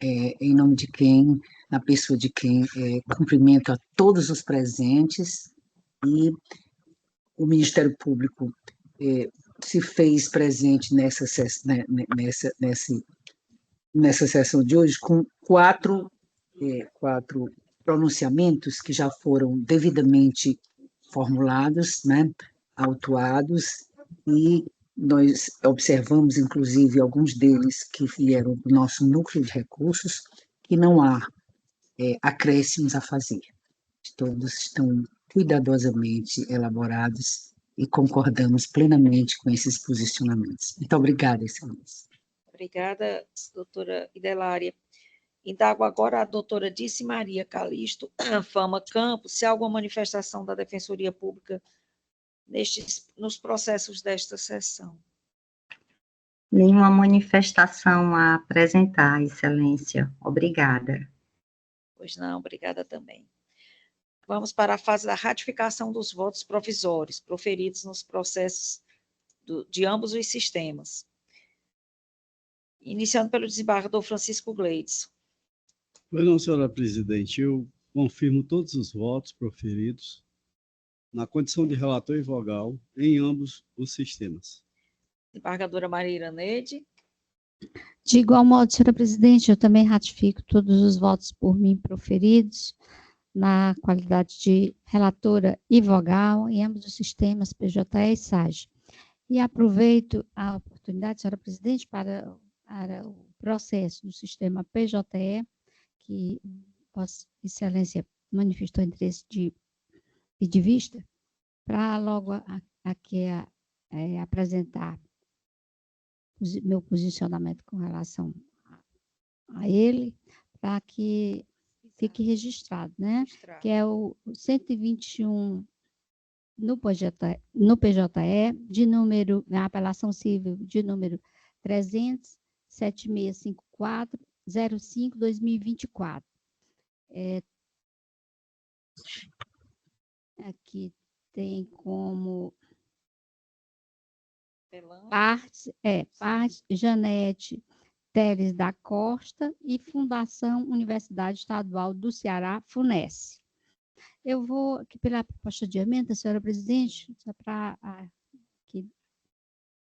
Speaker 6: em nome de quem, na pessoa de quem, cumprimento a todos os presentes, e o Ministério Público se fez presente nessa sessão de hoje com 4 4 pronunciamentos que já foram devidamente formulados, né, autuados, e nós observamos, inclusive, alguns deles que vieram do nosso núcleo de recursos, que não há acréscimos a fazer. Todos estão cuidadosamente elaborados e concordamos plenamente com esses posicionamentos. Muito obrigada, Excelência.
Speaker 1: Obrigada, doutora Idelária. Indago agora a doutora Dice Maria Calixto Fama Campos, se há alguma manifestação da Defensoria Pública nos processos desta sessão.
Speaker 2: Nenhuma manifestação a apresentar, Excelência. Obrigada.
Speaker 1: Pois não, obrigada também. Vamos para a fase da ratificação dos votos provisórios proferidos nos processos de ambos os sistemas. Iniciando pelo desembargador Francisco Gleides.
Speaker 5: Pois não, senhora presidente, eu confirmo todos os votos proferidos na condição de relator e vogal em ambos os sistemas.
Speaker 1: Desembargadora Maria Iraneide.
Speaker 3: De igual modo, senhora presidente, eu também ratifico todos os votos por mim proferidos na qualidade de relatora e vogal em ambos os sistemas, PJE e SAGE. E aproveito a oportunidade, senhora presidente, para o processo do sistema PJE, que Vossa Excelência manifestou interesse de vista, para logo aqui apresentar meu posicionamento com relação a ele, para que fique registrado, né? Que é o 121 no PJE, de número, na apelação civil de número 300-7654-05-2024. Aqui tem como parte Janete Teles da Costa e Fundação Universidade Estadual do Ceará, FUNES. Eu vou aqui pela proposta de emenda, senhora presidente, só para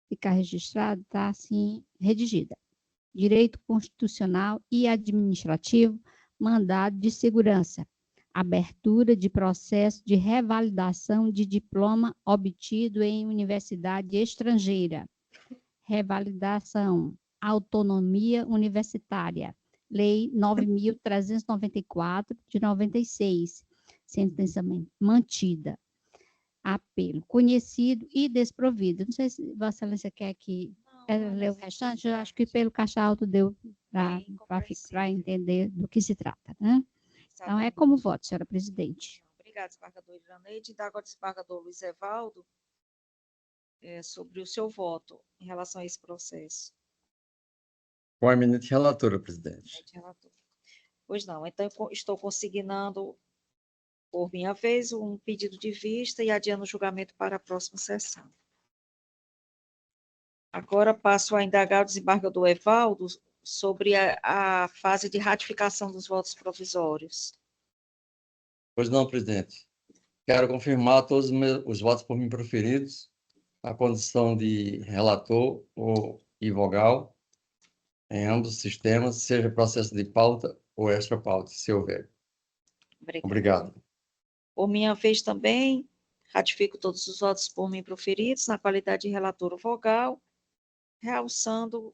Speaker 3: ficar registrado, está assim, redigida. Direito constitucional e administrativo, mandado de segurança, abertura de processo de revalidação de diploma obtido em universidade estrangeira, revalidação, autonomia universitária, Lei 9.394, de 96, sentença mantida, apelo conhecido e desprovido. Não sei se Vossa Excelência quer que ler o restante, eu acho que pelo caixa alto deu para entender do que se trata, né? Então, é como voto, senhora presidente.
Speaker 1: Obrigada, desembargador Iraneide. E agora o desembargador Luiz Evaldo, sobre o seu voto em relação a esse processo.
Speaker 7: Com a eminente relatora, presidente.
Speaker 1: Pois não, então estou consignando, por minha vez, um pedido de vista e adiando o julgamento para a próxima sessão. Agora passo a indagar o desembargador Evaldo sobre a fase de ratificação dos votos provisórios.
Speaker 7: Pois não, presidente. Quero confirmar todos os votos por mim proferidos, na condição de relator e vogal, em ambos os sistemas, seja processo de pauta ou extra-pauta, se houver. Obrigado.
Speaker 1: Por minha vez também, ratifico todos os votos por mim proferidos, na qualidade de relator vogal, realçando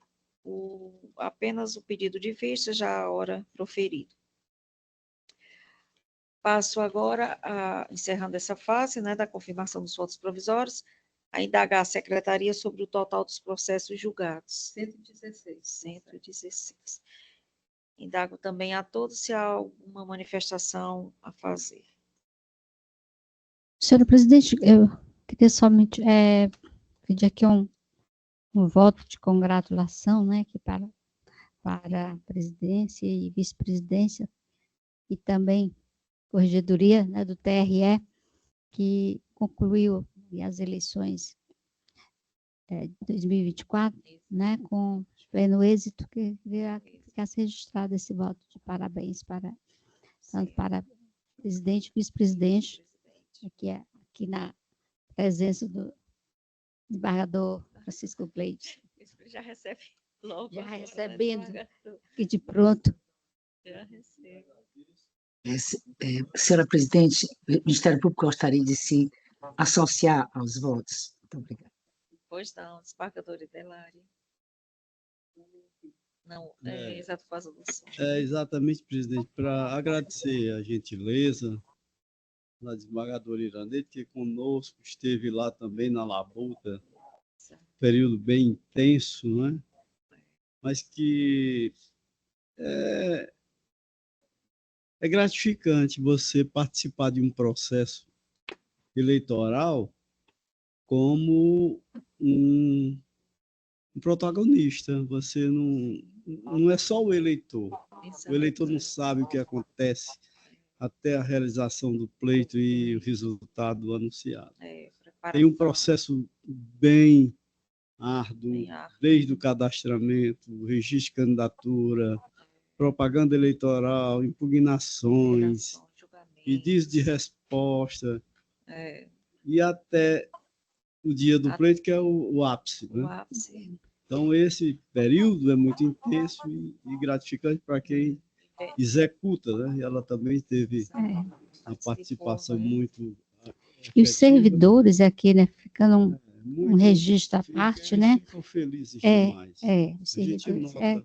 Speaker 1: apenas o pedido de vista, já a hora proferido. Passo agora, encerrando essa fase, né, da confirmação dos votos provisórios, a indagar a secretaria sobre o total dos processos julgados. 116. Indago também a todos se há alguma manifestação a fazer.
Speaker 3: Senhora presidente, eu queria somente pedir aqui um voto de congratulação, né, aqui para a presidência e vice-presidência, e também corregedoria, né, do TRE, que concluiu as eleições de 2024, né, com pleno êxito, que ficasse registrado esse voto de parabéns tanto para presidente e vice-presidente, aqui na presença do desembargador Francisco Gleides.
Speaker 1: Já recebe logo.
Speaker 3: Já recebendo, aqui de pronto.
Speaker 1: Já recebo.
Speaker 6: Senhora presidente, o Ministério Público gostaria de se associar aos votos. Muito obrigada.
Speaker 1: Pois não, desembargadora Idelari. Não,
Speaker 5: É.
Speaker 1: exato, faz a moção.
Speaker 5: Exatamente, presidente, para agradecer a gentileza da desembargadora Iranete, que conosco esteve lá também na labuta, período bem intenso, né? Mas que é gratificante você participar de um processo eleitoral como um protagonista. Você não é só o eleitor. O eleitor não sabe o que acontece até a realização do pleito e o resultado anunciado. Tem um processo bem árduo, desde o cadastramento, o registro de candidatura, propaganda eleitoral, impugnações, pedidos de resposta, e até o dia do pleito, que é o ápice. Né?
Speaker 1: O ápice.
Speaker 5: Então, esse período é muito intenso e gratificante para quem executa, né? E ela também teve uma participação muito
Speaker 3: E os
Speaker 5: efetiva.
Speaker 3: servidores aqui, né, ficando um registro à parte, né?
Speaker 5: Ficam felizes demais.
Speaker 3: Os servidores,
Speaker 5: A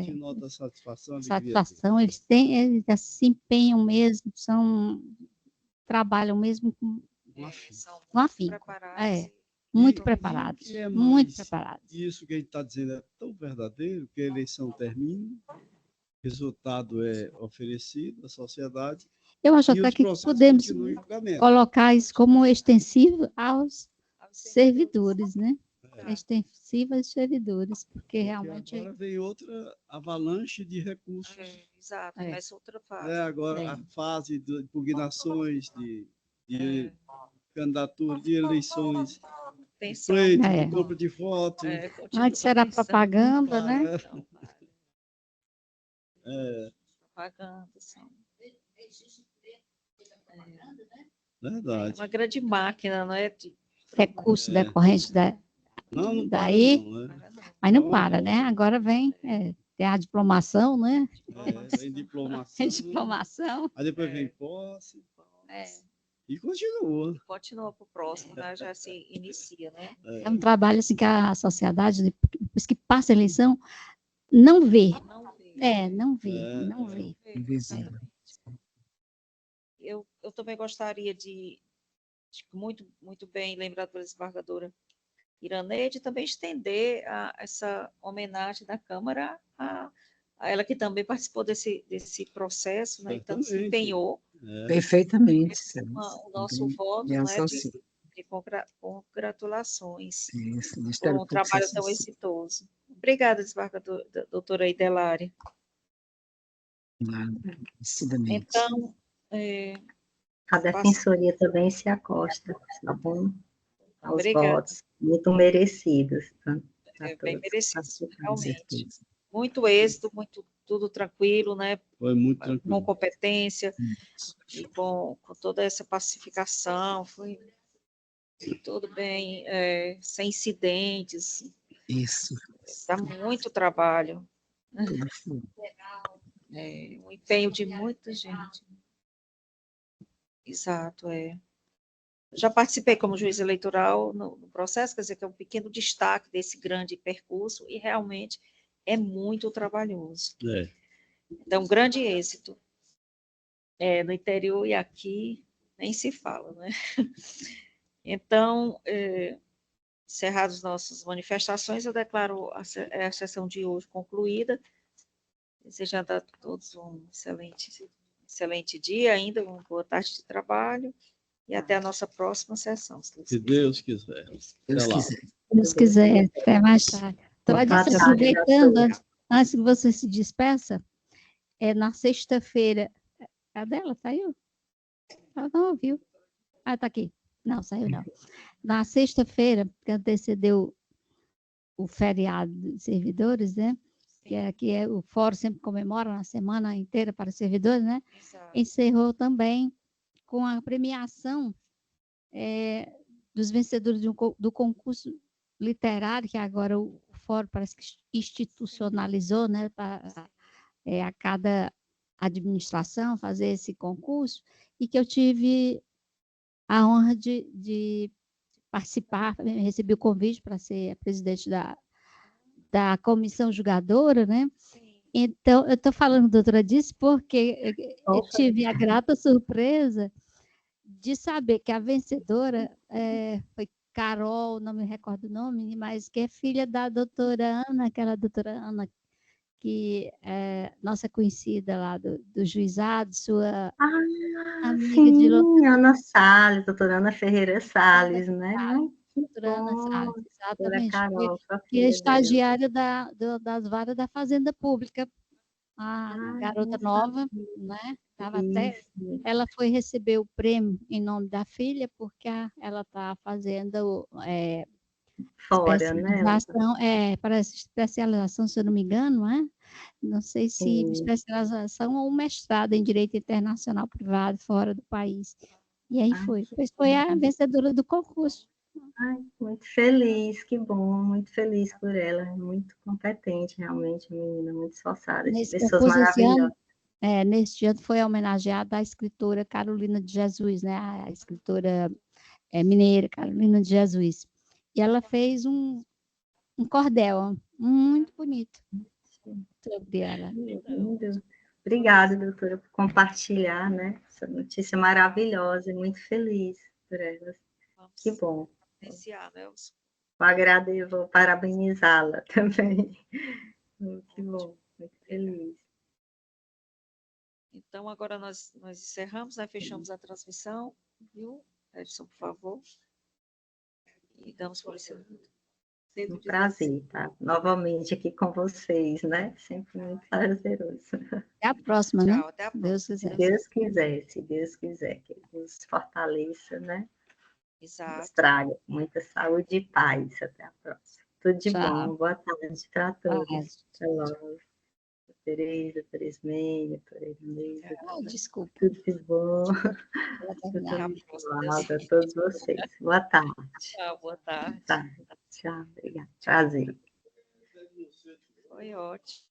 Speaker 5: gente nota a satisfação, a alegria
Speaker 3: satisfação, eles se empenham mesmo, trabalham mesmo com afinco. Muito preparados, muito preparados.
Speaker 5: Isso que a gente está dizendo é tão verdadeiro que a eleição termina, resultado é oferecido à sociedade.
Speaker 3: Eu acho até que podemos colocar isso como extensivo aos servidores, né? Extensivo aos servidores, porque realmente...
Speaker 5: Agora vem outra avalanche de recursos.
Speaker 1: Exato, essa outra fase.
Speaker 5: Agora a fase de impugnações, de candidatura, de eleições, pleito, de compra de voto.
Speaker 3: Antes era propaganda, né?
Speaker 1: Propaganda, sim.
Speaker 5: Verdade.
Speaker 1: Uma grande máquina, não é?
Speaker 3: Recurso decorrente daí, mas não para, né? Agora vem, tem a diplomação, né?
Speaker 5: Vem diplomação. Aí depois vem posse. E continua.
Speaker 1: Continua para o próximo, né? Já se inicia, né?
Speaker 3: É um trabalho assim que a sociedade, depois que passa a eleição, não vê. Não vê.
Speaker 1: Eu também gostaria de muito, muito bem lembrado pela desembargadora Iranete, também estender essa homenagem da Câmara a ela, que também participou desse processo, né? Então se empenhou.
Speaker 6: Perfeitamente.
Speaker 1: O nosso voto, né, de congratulações por um trabalho tão exitoso. Obrigada, desembargadora, doutora Idelari. Então,
Speaker 2: a Defensoria também se acosta, tá bom? Aos votos muito merecidos.
Speaker 1: Bem merecidos, realmente. Muito êxito, tudo tranquilo, né?
Speaker 5: Foi muito tranquilo.
Speaker 1: Com competência e com toda essa pacificação, foi tudo bem, sem incidentes.
Speaker 6: Isso.
Speaker 1: Dá muito trabalho. Um empenho de muita gente. Exato, Já participei como juiz eleitoral no processo, quer dizer, que é um pequeno destaque desse grande percurso, e realmente é muito trabalhoso. Então, grande êxito. No interior e aqui, nem se fala, né? Então, encerradas nossas manifestações, eu declaro a sessão de hoje concluída, desejando a todos um excelente dia ainda, uma boa tarde de trabalho, e até a nossa próxima sessão.
Speaker 5: Se Deus quiser.
Speaker 3: Deus quiser, até mais tarde. Estou aproveitando, antes que você se despeça, na sexta-feira, a dela saiu? Ela não ouviu. Está aqui. Não, saiu não. Na sexta-feira, que antecedeu o feriado de servidores, né? Que o Fórum sempre comemora na semana inteira para os servidores, né?
Speaker 1: Exato.
Speaker 3: Encerrou também com a premiação dos vencedores do concurso literário, que agora o Fórum parece que institucionalizou, né? A cada administração, fazer esse concurso, e que eu tive a honra de participar, recebi o convite para ser a presidente da comissão julgadora, né? Então, eu estou falando, doutora, disso porque eu tive a grata surpresa de saber que a vencedora foi Carol, não me recordo o nome, mas que é filha da doutora Ana, aquela doutora Ana, que é nossa conhecida lá do juizado, sua amiga de
Speaker 2: sim, Ana Salles, doutora Ana Ferreira Salles, né?
Speaker 3: doutora Ana Salles, exatamente,
Speaker 2: Carol,
Speaker 3: que é estagiária das varas da Fazenda Pública, a garota nova, né? Ela foi receber o prêmio em nome da filha, porque ela está fazendo
Speaker 2: fora, né?
Speaker 3: Parece especialização, se eu não me engano, não é? Não sei se especialização ou mestrado em Direito Internacional Privado fora do país. E aí foi a vencedora do concurso.
Speaker 2: Ai, muito feliz, que bom, muito feliz por ela, muito competente, realmente, menina, muito esforçada, pessoas maravilhosas.
Speaker 3: Neste ano foi homenageada a escritora Carolina de Jesus, né? A escritora mineira Carolina de Jesus. E ela fez um cordel muito bonito sobre ela.
Speaker 2: Lindo. Obrigada, doutora, por compartilhar, né? Essa notícia maravilhosa, muito feliz por ela. Que bom. Vou parabenizá-la também. Que bom, muito feliz.
Speaker 1: Então, agora nós encerramos, né? Fechamos a transmissão, viu? Edson, por favor. E damos por isso.
Speaker 2: Um prazer estar novamente aqui com vocês, né? Sempre muito prazeroso.
Speaker 3: Até a próxima, né?
Speaker 1: Tchau, até a próxima.
Speaker 2: Se Deus quiser, que nos fortaleça, né?
Speaker 1: Exato.
Speaker 2: Nos traga muita saúde e paz. Até a próxima. Tudo de bom. Boa tarde para todos. Até logo. Tereza, Teresmeia, Tereza.
Speaker 3: Desculpa.
Speaker 2: Tudo de bom. A todos vocês. Boa tarde.
Speaker 1: Tchau, boa tarde.
Speaker 2: Tchau, obrigada. Prazer.
Speaker 1: Foi ótimo.